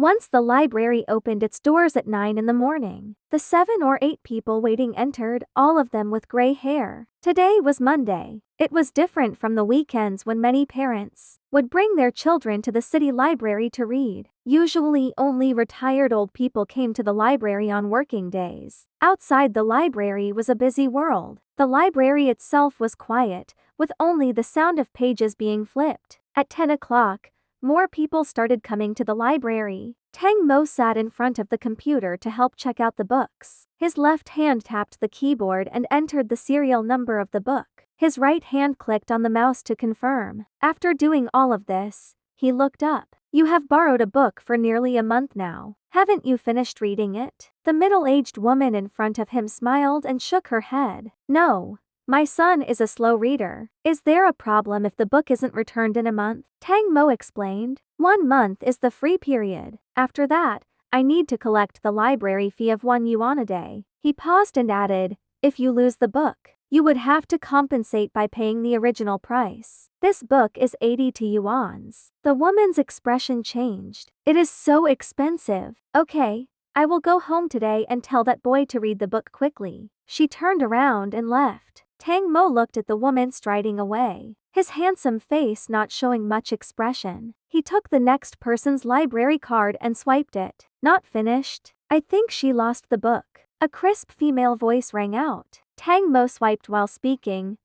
Once the library opened its doors at 9 in the morning, the 7 or 8 people waiting entered, all of them with gray hair. Today was Monday. It was different from the weekends when many parents would bring their children to the city library to read. Usually only retired old people came to the library on working days. Outside the library was a busy world. The library itself was quiet, with only the sound of pages being flipped. At 10 o'clock, more people started coming to the library. Tang Mo sat in front of the computer to help check out the books. His left hand tapped the keyboard and entered the serial number of the book. His right hand clicked on the mouse to confirm. After doing all of this, he looked up. "You have borrowed a book for nearly a month now. Haven't you finished reading it?" The middle-aged woman in front of him smiled and shook her head. "No. My son is a slow reader." "Is there a problem if the book isn't returned in a month?" Tang Mo explained. 1 month is the free period. After that, I need to collect the library fee of 1 yuan a day. He paused and added, "If you lose the book, you would have to compensate by paying the original price. This book is 82 yuans. The woman's expression changed. "It is so expensive." "Okay, I will go home today and tell that boy to read the book quickly." She turned around and left. Tang Mo looked at the woman striding away, his handsome face not showing much expression. He took the next person's library card and swiped it. "Not finished? I think she lost the book." A crisp female voice rang out. Tang Mo swiped while speaking.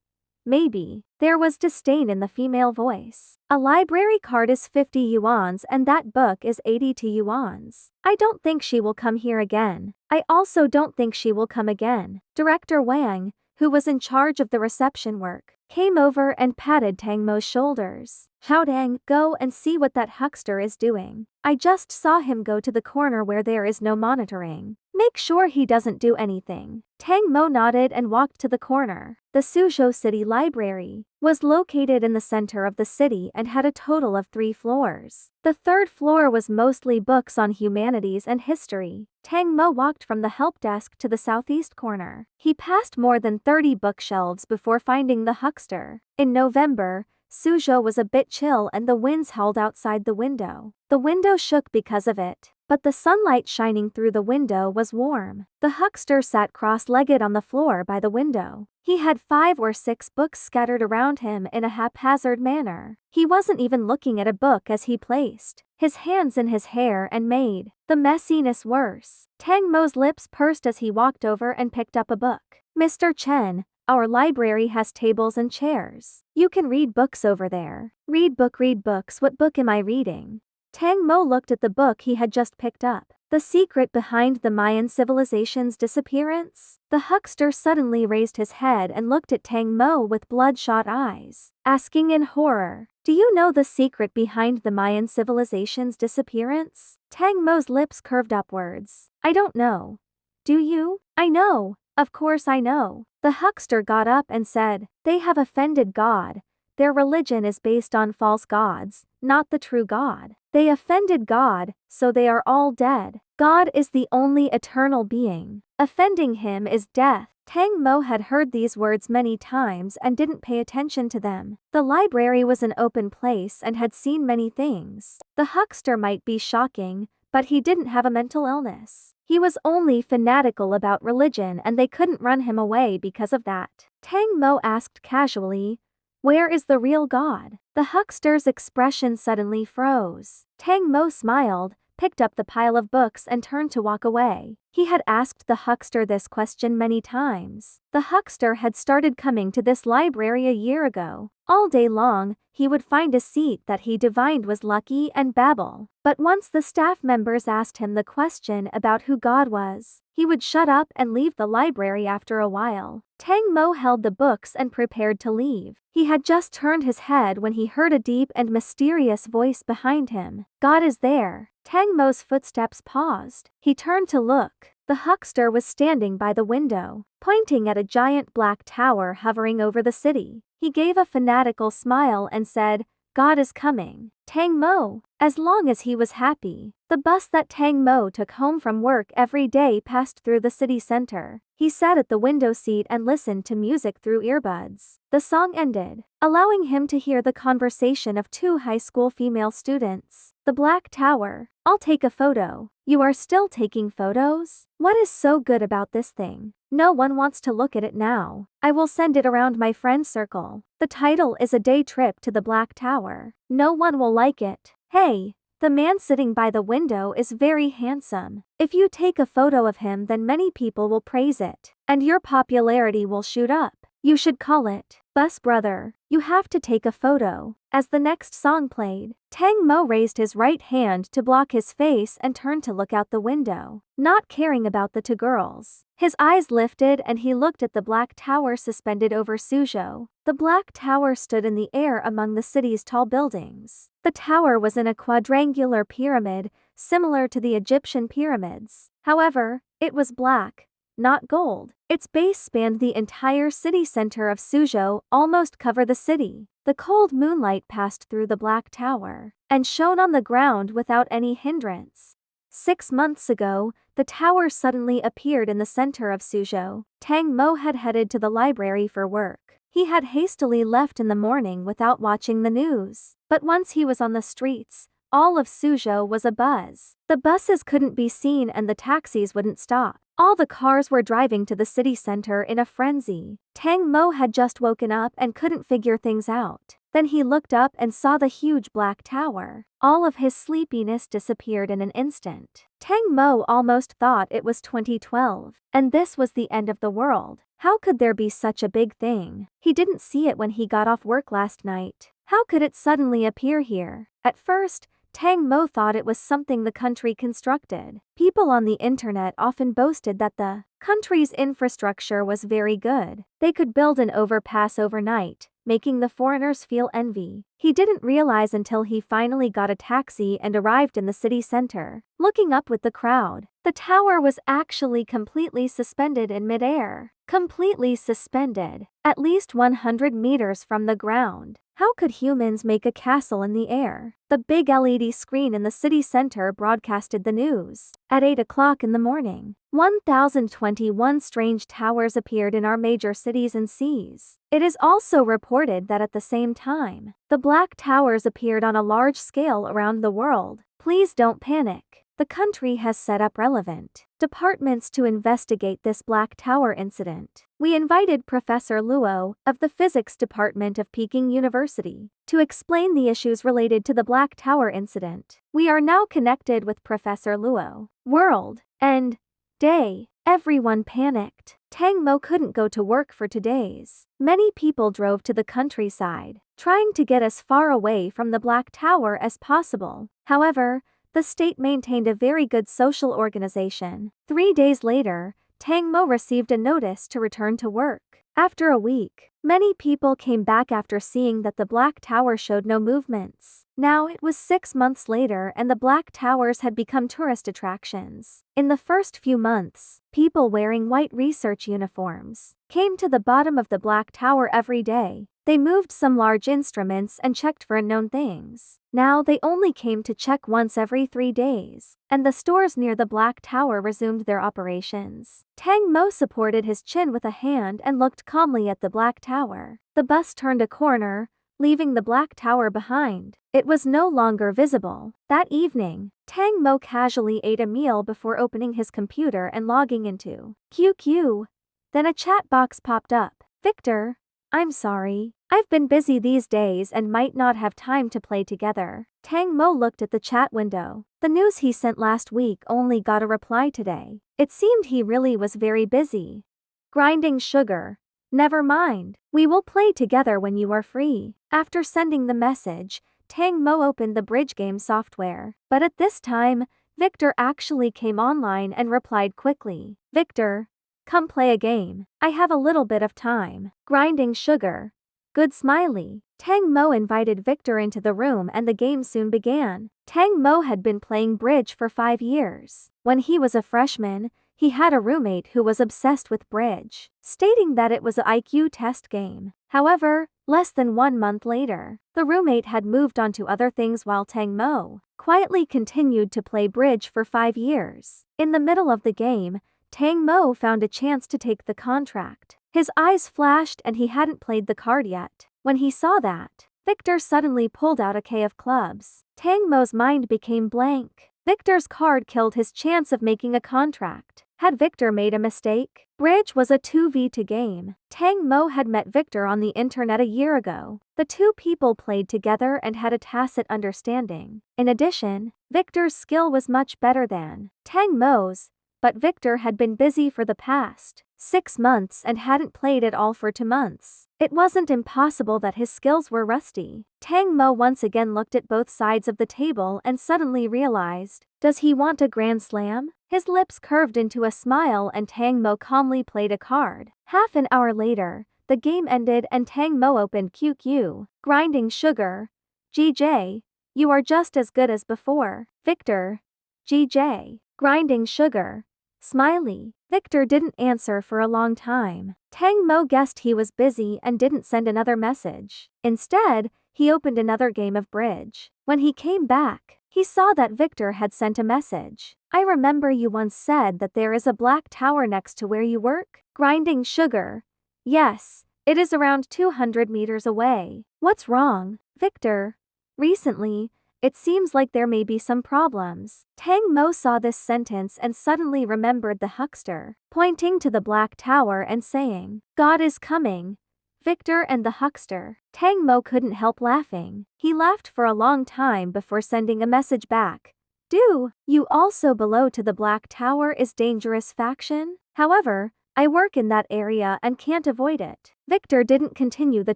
"Maybe." There was disdain in the female voice. "A library card is 50 yuans and that book is 82 yuans. I don't think she will come here again. I also don't think she will come again." Director Wang, who was in charge of the reception work, came over and patted Tang Mo's shoulders. "Haodang, go and see what that huckster is doing. I just saw him go to the corner where there is no monitoring. Make sure he doesn't do anything." Tang Mo nodded and walked to the corner. The Suzhou City Library was located in the center of the city and had a total of 3 floors. The 3rd floor was mostly books on humanities and history. Tang Mo walked from the help desk to the southeast corner. He passed more than 30 bookshelves before finding the huckster. In November, Suzhou was a bit chill and the winds howled outside the window. The window shook because of it, but the sunlight shining through the window was warm. The huckster sat cross-legged on the floor by the window. He had 5 or 6 books scattered around him in a haphazard manner. He wasn't even looking at a book as he placed his hands in his hair and made the messiness worse. Tang Mo's lips pursed as he walked over and picked up a book. "Mr. Chen, our library has tables and chairs. You can read books over there." Read books. What book am I reading?" Tang Mo looked at the book he had just picked up. "The Secret Behind the Mayan Civilization's Disappearance?" The huckster suddenly raised his head and looked at Tang Mo with bloodshot eyes, asking in horror, "Do you know the secret behind the Mayan civilization's disappearance?" Tang Mo's lips curved upwards. "I don't know. Do you?" "I know. Of course I know." The huckster got up and said, "They have offended God. Their religion is based on false gods, not the true God. They offended God, so they are all dead. God is the only eternal being. Offending him is death." Tang Mo had heard these words many times and didn't pay attention to them. The library was an open place and had seen many things. The huckster might be shocking, but he didn't have a mental illness. He was only fanatical about religion and they couldn't run him away because of that. Tang Mo asked casually, "Where is the real God?" The huckster's expression suddenly froze. Tang Mo smiled, picked up the pile of books and turned to walk away. He had asked the huckster this question many times. The huckster had started coming to this library a year ago. All day long, he would find a seat that he divined was lucky and babble. But once the staff members asked him the question about who God was, he would shut up and leave the library after a while. Tang Mo held the books and prepared to leave. He had just turned his head when he heard a deep and mysterious voice behind him. "God is there." Tang Mo's footsteps paused. He turned to look. The huckster was standing by the window, pointing at a giant black tower hovering over the city. He gave a fanatical smile and said, "God is coming." Tang Mo, as long as he was happy. The bus that Tang Mo took home from work every day passed through the city center. He sat at the window seat and listened to music through earbuds. The song ended, allowing him to hear the conversation of 2 high school female students. The Black Tower. I'll take a photo. You are still taking photos? What is so good about this thing? No one wants to look at it now. I will send it around my friend circle. The title is a day trip to the Black Tower. No one will like it. Hey, the man sitting by the window is very handsome. If you take a photo of him, then many people will praise it, and your popularity will shoot up. You should call it, Bus Brother. You have to take a photo. As the next song played, Tang Mo raised his right hand to block his face and turned to look out the window, not caring about the two girls. His eyes lifted and he looked at the Black Tower suspended over Suzhou. The Black Tower stood in the air among the city's tall buildings. The tower was in a quadrangular pyramid, similar to the Egyptian pyramids. However, it was black, not gold. Its base spanned the entire city center of Suzhou, almost cover the city. The cold moonlight passed through the Black Tower and shone on the ground without any hindrance. 6 months ago, the tower suddenly appeared in the center of Suzhou. Tang Mo had headed to the library for work. He had hastily left in the morning without watching the news. But once he was on the streets, all of Suzhou was abuzz. The buses couldn't be seen and the taxis wouldn't stop. All the cars were driving to the city center in a frenzy. Tang Mo had just woken up and couldn't figure things out. Then he looked up and saw the huge Black Tower. All of his sleepiness disappeared in an instant. Tang Mo almost thought it was 2012, and this was the end of the world. How could there be such a big thing? He didn't see it when he got off work last night. How could it suddenly appear here? At first, Tang Mo thought it was something the country constructed. People on the internet often boasted that the country's infrastructure was very good. They could build an overpass overnight, making the foreigners feel envy. He didn't realize until he finally got a taxi and arrived in the city center. Looking up with the crowd, the tower was actually completely suspended in midair. Completely suspended, at least 100 meters from the ground. How could humans make a castle in the air? The big LED screen in the city center broadcasted the news. At 8 o'clock in the morning, 1,021 strange towers appeared in our major cities and seas. It is also reported that at the same time, the Black Towers appeared on a large scale around the world. Please don't panic. The country has set up relevant departments to investigate this Black Tower incident. We invited Professor Luo of the Physics Department of Peking University to explain the issues related to the Black Tower incident. We are now connected with Professor Luo. World and day. Everyone panicked. Tang Mo couldn't go to work for 2 days. Many people drove to the countryside, trying to get as far away from the Black Tower as possible. However, the state maintained a very good social organization. 3 days later, Tang Mo received a notice to return to work. After a week, many people came back after seeing that the Black Tower showed no movements. Now it was 6 months later and the Black Towers had become tourist attractions. In the first few months, people wearing white research uniforms came to the bottom of the Black Tower every day. They moved some large instruments and checked for unknown things. Now they only came to check once every 3 days, and the stores near the Black Tower resumed their operations. Tang Mo supported his chin with a hand and looked calmly at the Black Tower. The bus turned a corner, leaving the Black Tower behind. It was no longer visible. That evening, Tang Mo casually ate a meal before opening his computer and logging into QQ. Then a chat box popped up. Victor, I'm sorry. I've been busy these days and might not have time to play together. Tang Mo looked at the chat window. The news he sent last week only got a reply today. It seemed he really was very busy. Grinding sugar. Never mind. We will play together when you are free. After sending the message, Tang Mo opened the bridge game software. But at this time, Victor actually came online and replied quickly. Victor, come play a game. I have a little bit of time. Grinding sugar. Good smiley. Tang Mo invited Victor into the room and the game soon began. Tang Mo had been playing bridge for 5 years. When he was a freshman, he had a roommate who was obsessed with bridge, stating that it was an IQ test game. However, less than 1 month later, the roommate had moved on to other things while Tang Mo quietly continued to play bridge for 5 years. In the middle of the game, Tang Mo found a chance to take the contract. His eyes flashed and he hadn't played the card yet. When he saw that, Victor suddenly pulled out a K of clubs. Tang Mo's mind became blank. Victor's card killed his chance of making a contract. Had Victor made a mistake? Bridge was a 2v2 game. Tang Mo had met Victor on the internet a year ago. The two people played together and had a tacit understanding. In addition, Victor's skill was much better than Tang Mo's, but Victor had been busy for the past 6 months and hadn't played at all for 2 months. It wasn't impossible that his skills were rusty. Tang Mo once again looked at both sides of the table and suddenly realized, does he want a grand slam? His lips curved into a smile and Tang Mo calmly played a card. Half an hour later, the game ended and Tang Mo opened QQ. Grinding sugar. GJ. You are just as good as before. Victor. GJ. Grinding sugar. Smiley. Victor didn't answer for a long time. Tang Mo guessed he was busy and didn't send another message. Instead, he opened another game of bridge. When he came back, he saw that Victor had sent a message. I remember you once said that there is a black tower next to where you work? Grinding sugar. Yes, it is around 200 meters away. What's wrong, Victor? Recently, it seems like there may be some problems. Tang Mo saw this sentence and suddenly remembered the huckster, pointing to the black tower and saying, God is coming. Victor and the huckster. Tang Mo couldn't help laughing. He laughed for a long time before sending a message back. Do you also belong to the black tower is dangerous faction? However, I work in that area and can't avoid it. Victor didn't continue the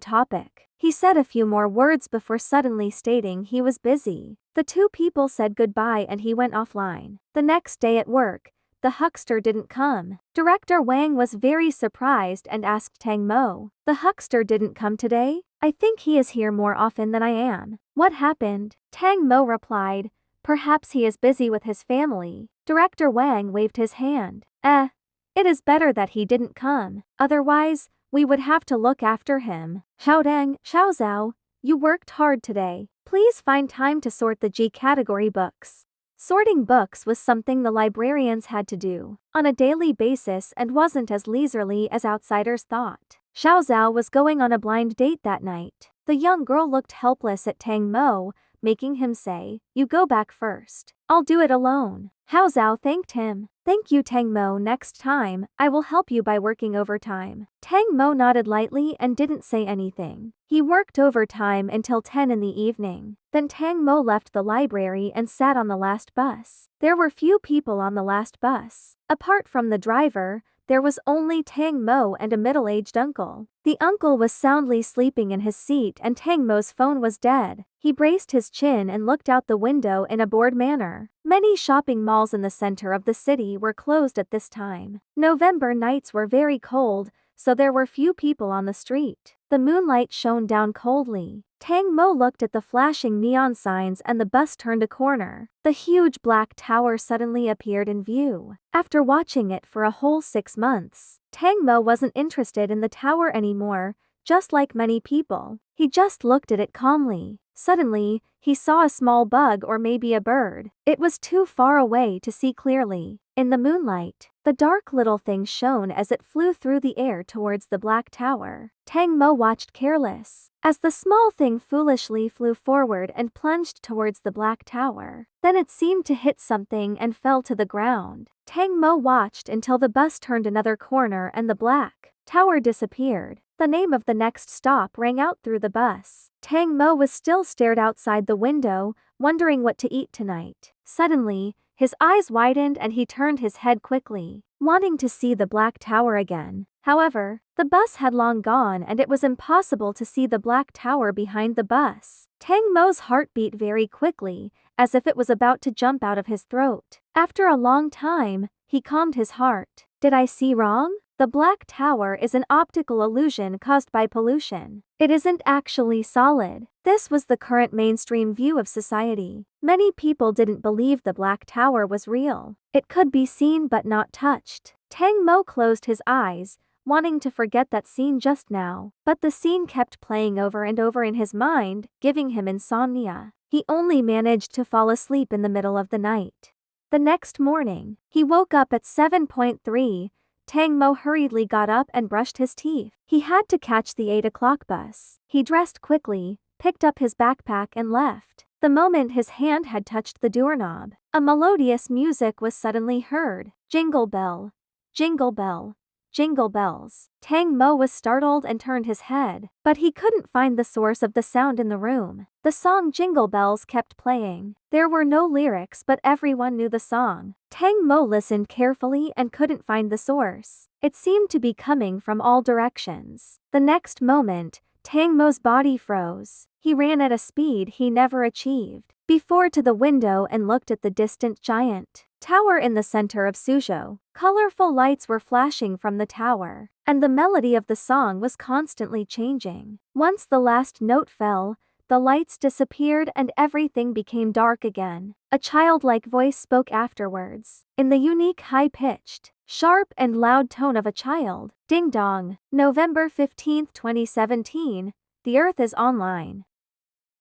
topic. He said a few more words before suddenly stating he was busy. The two people said goodbye and he went offline. The next day at work, the huckster didn't come. Director Wang was very surprised and asked Tang Mo, the huckster didn't come today? I think he is here more often than I am. What happened? Tang Mo replied, perhaps he is busy with his family. Director Wang waved his hand. It is better that he didn't come. Otherwise, we would have to look after him. Xiaodang, Xiaozhao, you worked hard today. Please find time to sort the G category books. Sorting books was something the librarians had to do on a daily basis and wasn't as leisurely as outsiders thought. Xiaozhao was going on a blind date that night. The young girl looked helpless at Tang Mo, making him say, you go back first. I'll do it alone. Xiaozhao thanked him. Thank you Tang Mo, next time, I will help you by working overtime. Tang Mo nodded lightly and didn't say anything. He worked overtime until 10 in the evening. Then Tang Mo left the library and sat on the last bus. There were few people on the last bus. Apart from the driver, there was only Tang Mo and a middle-aged uncle. The uncle was soundly sleeping in his seat and Tang Mo's phone was dead. He braced his chin and looked out the window in a bored manner. Many shopping malls in the center of the city were closed at this time. November nights were very cold, so there were few people on the street. The moonlight shone down coldly. Tang Mo looked at the flashing neon signs and the bus turned a corner. The huge black tower suddenly appeared in view. After watching it for a whole 6 months, Tang Mo wasn't interested in the tower anymore, just like many people. He just looked at it calmly. Suddenly, he saw a small bug or maybe a bird. It was too far away to see clearly. In the moonlight, the dark little thing shone as it flew through the air towards the black tower. Tang Mo watched careless as the small thing foolishly flew forward and plunged towards the black tower. Then it seemed to hit something and fell to the ground. Tang Mo watched until the bus turned another corner and the black tower disappeared. The name of the next stop rang out through the bus. Tang Mo was still stared outside the window, wondering what to eat tonight. Suddenly, his eyes widened and he turned his head quickly, wanting to see the black tower again. However, the bus had long gone and it was impossible to see the black tower behind the bus. Tang Mo's heart beat very quickly, as if it was about to jump out of his throat. After a long time, he calmed his heart. Did I see wrong? The black tower is an optical illusion caused by pollution. It isn't actually solid. This was the current mainstream view of society. Many people didn't believe the black tower was real. It could be seen but not touched. Tang Mo closed his eyes, wanting to forget that scene just now. But the scene kept playing over and over in his mind, giving him insomnia. He only managed to fall asleep in the middle of the night. The next morning, he woke up at 7:03. Tang Mo hurriedly got up and brushed his teeth. He had to catch the 8 o'clock bus. He dressed quickly, picked up his backpack and left. The the moment his hand had touched the doorknob, a melodious music was suddenly heard. Jingle bell, jingle bell, jingle bells. Tang Mo was startled and turned his head, but he couldn't find the source of the sound in the room. The song Jingle Bells kept playing. There were no lyrics, but everyone knew the song. Tang Mo listened carefully and couldn't find the source. It seemed to be coming from all directions. The next moment, Tang Mo's body froze. He ran at a speed he never achieved before to the window and looked at the distant giant tower in the center of Suzhou. Colorful lights were flashing from the tower, and the melody of the song was constantly changing. Once the last note fell, the lights disappeared and everything became dark again. A childlike voice spoke afterwards, in the unique high-pitched, sharp and loud tone of a child. Ding dong. November 15, 2017. The Earth is online.